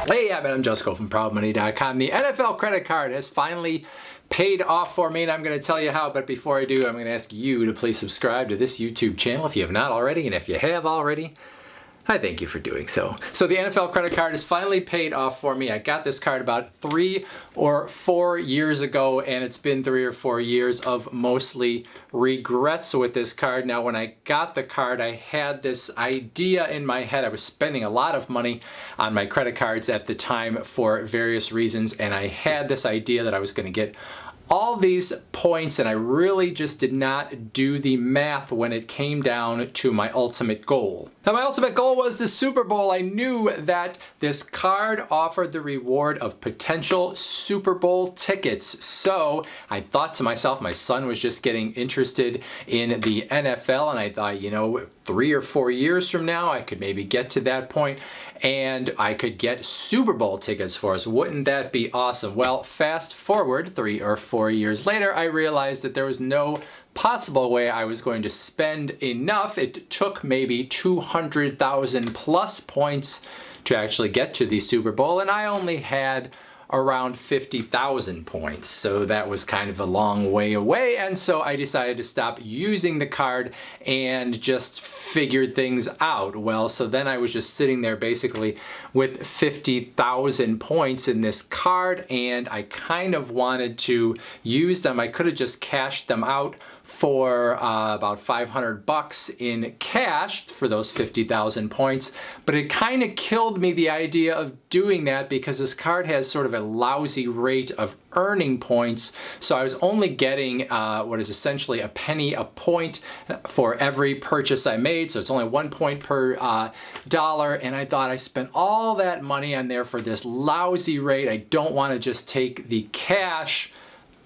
Hey, I'm Jessica from ProudMoney.com. The NFL credit card has finally paid off for me, and I'm going to tell you how. But before I do, I'm going to ask you to please subscribe to this YouTube channel if you have not already, and if you have already, I thank you for doing so. So the NFL credit card has finally paid off for me. I got this card about 3 or 4 years ago, and it's been 3 or 4 years of mostly regrets with this card. Now, when I got the card, I had this idea in my head. I was spending a lot of money on my credit cards at the time for various reasons, and I had this idea that I was going to get all these points, and I really just did not do the math when it came down to my ultimate goal. Now, my ultimate goal was the Super Bowl. I knew that this card offered the reward of potential Super Bowl tickets. So I thought to myself, my son was just getting interested in the NFL, and I thought, you know, 3 or 4 years from now, I could maybe get to that point and I could get Super Bowl tickets for us. Wouldn't that be awesome? Well, fast forward 3 or 4 years later, I realized that there was no possible way I was going to spend enough. It took maybe 200,000 plus points to actually get to the Super Bowl, and I only had around 50,000 points. So that was kind of a long way away, and so I decided to stop using the card and just figured things out. Well, so then I was just sitting there basically with 50,000 points in this card, and I kind of wanted to use them. I could have just cashed them out for about 500 bucks in cash for those 50,000 points, but it kind of killed me, the idea of doing that, because this card has sort of a lousy rate of earning points. So I was only getting what is essentially a penny a point for every purchase I made. So it's only 1 point per dollar. And I thought, I spent all that money on there for this lousy rate. I don't want to just take the cash.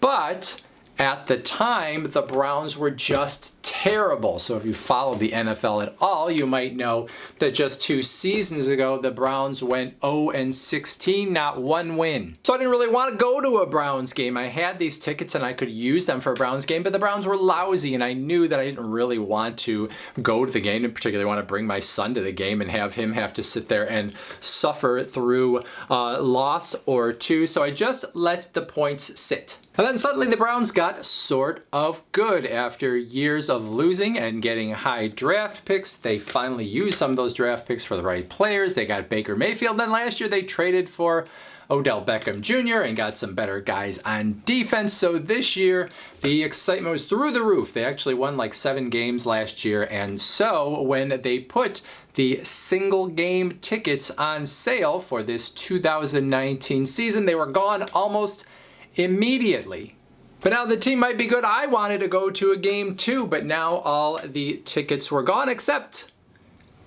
But at the time, the Browns were just terrible. So if you follow the NFL at all, you might know that just 2 seasons ago, the Browns went 0-16, not 1 win. So I didn't really want to go to a Browns game. I had these tickets and I could use them for a Browns game, but the Browns were lousy, and I knew that I didn't really want to go to the game, and particularly want to bring my son to the game and have him have to sit there and suffer through loss or two. So I just let the points sit. And then suddenly the Browns got sort of good. After years of losing and getting high draft picks, they finally used some of those draft picks for the right players. They got Baker Mayfield. Then last year they traded for Odell Beckham Jr. and got some better guys on defense. So this year, the excitement was through the roof. They actually won like 7 games last year. And so when they put the single game tickets on sale for this 2019 season, they were gone almost immediately. But now the team might be good. I wanted to go to a game too, but now all the tickets were gone, except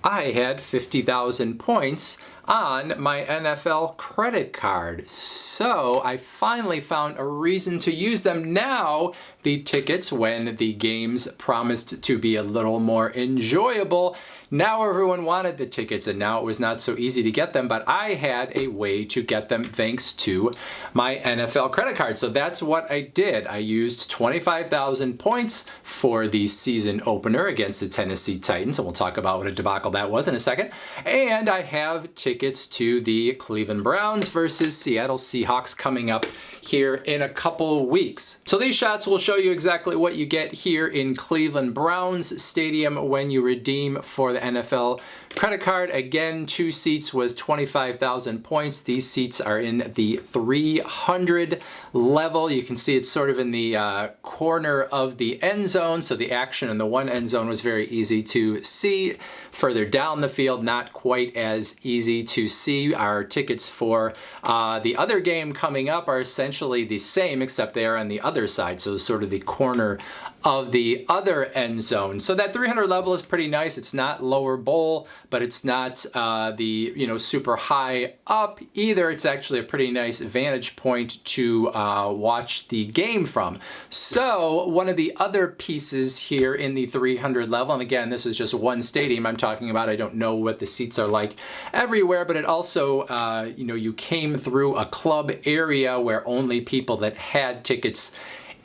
I had 50,000 points on my NFL credit card. So I finally found a reason to use them. Now the tickets, when the games promised to be a little more enjoyable, now everyone wanted the tickets, and now it was not so easy to get them, but I had a way to get them thanks to my NFL credit card. So that's what I did. I used 25,000 points for the season opener against the Tennessee Titans, and we'll talk about what a debacle that was in a second. And I have tickets to the Cleveland Browns versus Seattle Seahawks coming up here in a couple weeks. So these shots will show you exactly what you get here in Cleveland Browns Stadium when you redeem for the NFL credit card. Again, 2 seats was 25,000 points. These seats are in the 300 level. You can see it's sort of in the corner of the end zone. So the action in the one end zone was very easy to see. Further down the field, not quite as easy to see. Our tickets for the other game coming up are essentially the same, except they are on the other side. So sort of the corner of the other end zone. So that 300 level is pretty nice. It's not lower bowl, but it's not the super high up either. It's actually a pretty nice vantage point to watch the game from. So one of the other pieces here in the 300 level, and again, this is just one stadium I'm talking about. I don't know what the seats are like everywhere, but it also, you came through a club area where only people that had tickets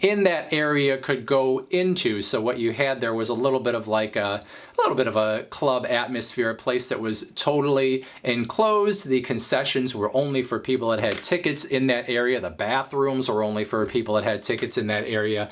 in that area could go into. So what you had there was a little bit of like a little bit of a club atmosphere, a place that was totally enclosed. The concessions were only for people that had tickets in that area. The bathrooms were only for people that had tickets in that area,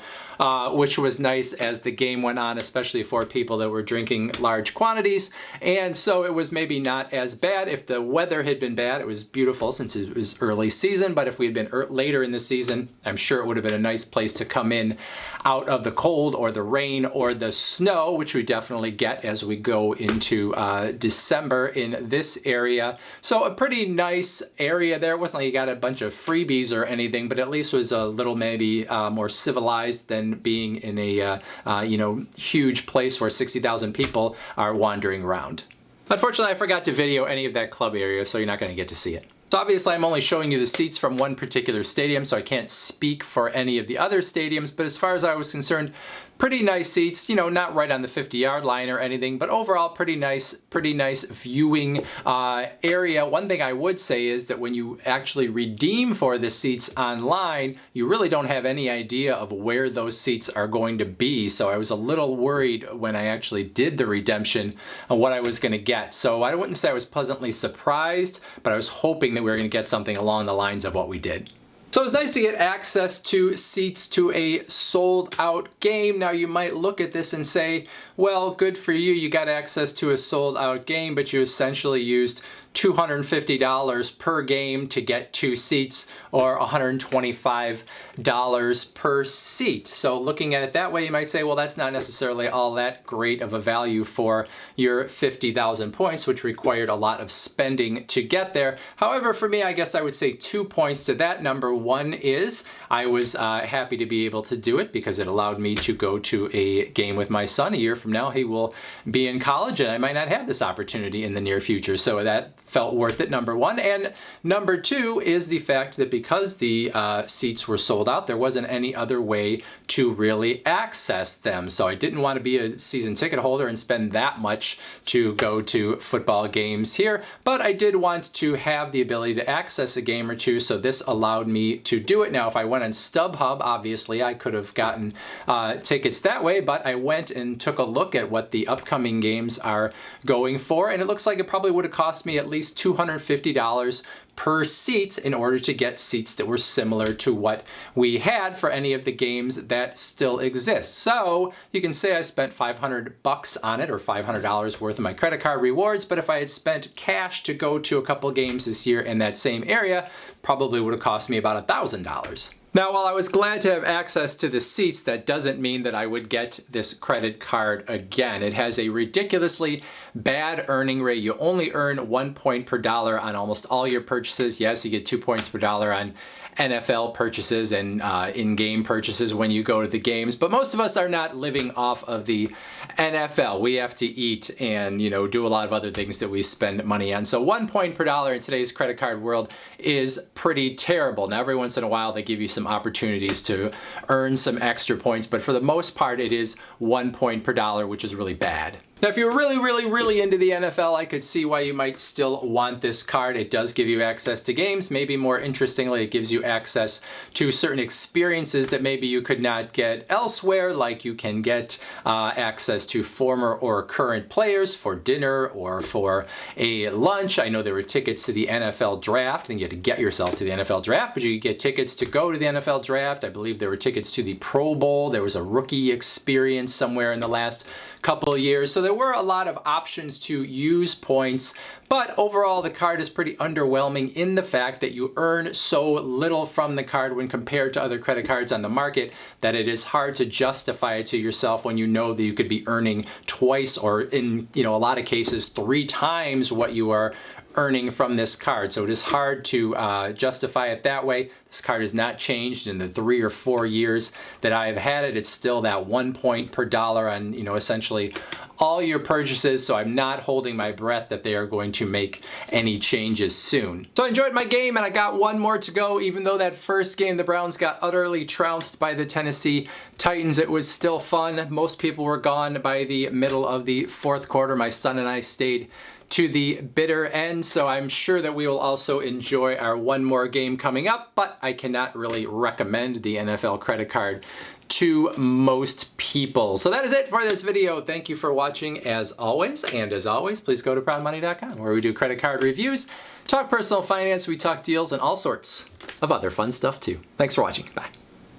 which was nice as the game went on, especially for people that were drinking large quantities. And so it was maybe not as bad. If the weather had been bad, it was beautiful since it was early season, but if we had been later in the season, I'm sure it would have been a nice place to come in out of the cold or the rain or the snow, which we definitely get as we go into December in this area. So a pretty nice area there. It wasn't like you got a bunch of freebies or anything, but at least was a little maybe more civilized than being in a huge place where 60,000 people are wandering around. Unfortunately, I forgot to video any of that club area, so you're not going to get to see it. So obviously I'm only showing you the seats from one particular stadium, so I can't speak for any of the other stadiums, but as far as I was concerned, pretty nice seats, not right on the 50-yard line or anything, but overall pretty nice viewing area. One thing I would say is that when you actually redeem for the seats online, you really don't have any idea of where those seats are going to be. So I was a little worried when I actually did the redemption on what I was going to get. So I wouldn't say I was pleasantly surprised, but I was hoping that we were going to get something along the lines of what we did. So it was nice to get access to seats to a sold out game. Now you might look at this and say, well, good for you, you got access to a sold out game, but you essentially used $250 per game to get 2 seats, or $125 per seat. So looking at it that way, you might say, well, that's not necessarily all that great of a value for your 50,000 points, which required a lot of spending to get there. However, for me, I guess I would say 2 points to that number. One is I was happy to be able to do it because it allowed me to go to a game with my son. A year from now, he will be in college, and I might not have this opportunity in the near future. So that felt worth it, number one. And number two is the fact that because the seats were sold out, there wasn't any other way to really access them. So I didn't want to be a season ticket holder and spend that much to go to football games here, but I did want to have the ability to access a game or two, so this allowed me to do it. Now, if I went on StubHub, obviously I could have gotten tickets that way, but I went and took a look at what the upcoming games are going for, and it looks like it probably would have cost me at least $250 per seat in order to get seats that were similar to what we had for any of the games that still exist. So you can say I spent $500 on it, or $500 worth of my credit card rewards, but if I had spent cash to go to a couple games this year in that same area, probably would have cost me about $1,000. Now, while I was glad to have access to the seats, that doesn't mean that I would get this credit card again. It has a ridiculously bad earning rate. You only earn 1 point per dollar on almost all your purchases. Yes, you get 2 points per dollar on NFL purchases and in-game purchases when you go to the games, but most of us are not living off of the NFL. We have to eat and do a lot of other things that we spend money on. So 1 point per dollar in today's credit card world is pretty terrible. Now, every once in a while they give you some opportunities to earn some extra points, but for the most part it is 1 point per dollar, which is really bad. Now, if you're really into the NFL, I could see why you might still want this card. It does give you access to games. Maybe more interestingly, it gives you access to certain experiences that maybe you could not get elsewhere, like you can get access to former or current players for dinner or for a lunch. I know there were tickets to the NFL draft, and you had to get yourself to the NFL draft, but you could get tickets to go to the NFL draft. I believe there were tickets to the Pro Bowl. There was a rookie experience somewhere in the last couple of years. So there were a lot of options to use points, but overall the card is pretty underwhelming in the fact that you earn so little from the card when compared to other credit cards on the market that it is hard to justify it to yourself when you know that you could be earning twice, or in a lot of cases 3 times what you are earning from this card. So it is hard to justify it that way. This card has not changed in the 3 or 4 years that I have had it. It's still that 1 point per dollar on essentially all your purchases, so I'm not holding my breath that they are going to make any changes soon. So I enjoyed my game, and I got one more to go. Even though that first game the Browns got utterly trounced by the Tennessee Titans, it was still fun. Most people were gone by the middle of the 4th quarter. My son and I stayed to the bitter end, so I'm sure that we will also enjoy our one more game coming up, but I cannot really recommend the NFL credit card to most people. So that is it for this video. Thank you for watching as always, and as always, please go to proudmoney.com where we do credit card reviews, talk personal finance, we talk deals, and all sorts of other fun stuff too. Thanks for watching. Bye.